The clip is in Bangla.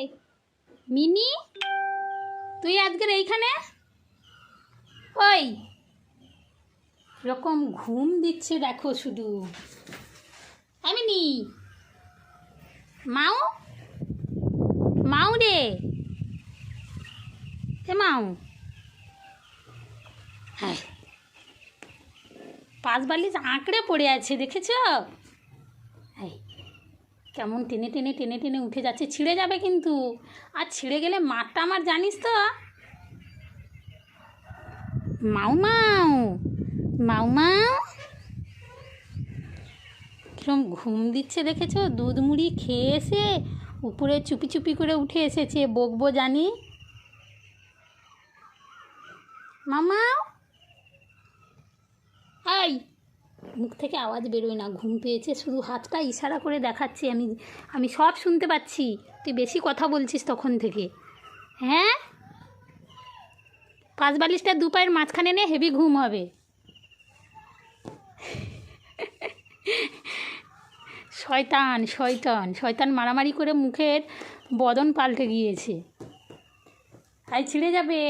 এই মিনি, তুই আজকের এইখানে? ওই রকম ঘুম দিচ্ছে দেখো শুধু। মিনি, মাও মাও রে, মাও। হ্যাঁ, পাঁচ বালিশ আঁকড়ে পড়ে আছে, দেখেছ? হ্যাঁ, কেমন টেনে টেনে টেনে টেনে উঠে যাচ্ছে, ছিঁড়ে যাবে কিন্তু। আর ছিঁড়ে গেলে মারটা আমার জানিস তো। মাও মাও মাও মাও, কিরম ঘুম দিচ্ছে দেখেছ? দুধ মুড়ি খেয়ে এসে উপরে চুপি চুপি করে উঠে এসেছে, বকবো জানি। মামাও, এই মুখ থেকে আওয়াজ বেরোয় না, ঘুম পেয়েছে, শুধু হাতটা ইশারা করে দেখাচ্ছে। আমি সব শুনতে পাচ্ছি, তুই বেশি কথা বলছিস তখন থেকে। হ্যাঁ, পাঁচ বালিশটা দু পায়ের মাঝখানে নে, হেভি ঘুম হবে। শয়তান শয়তান শয়তান মারামারি করে মুখের বদন পাল্টে গিয়েছে। তাই ছিঁড়ে যাবে।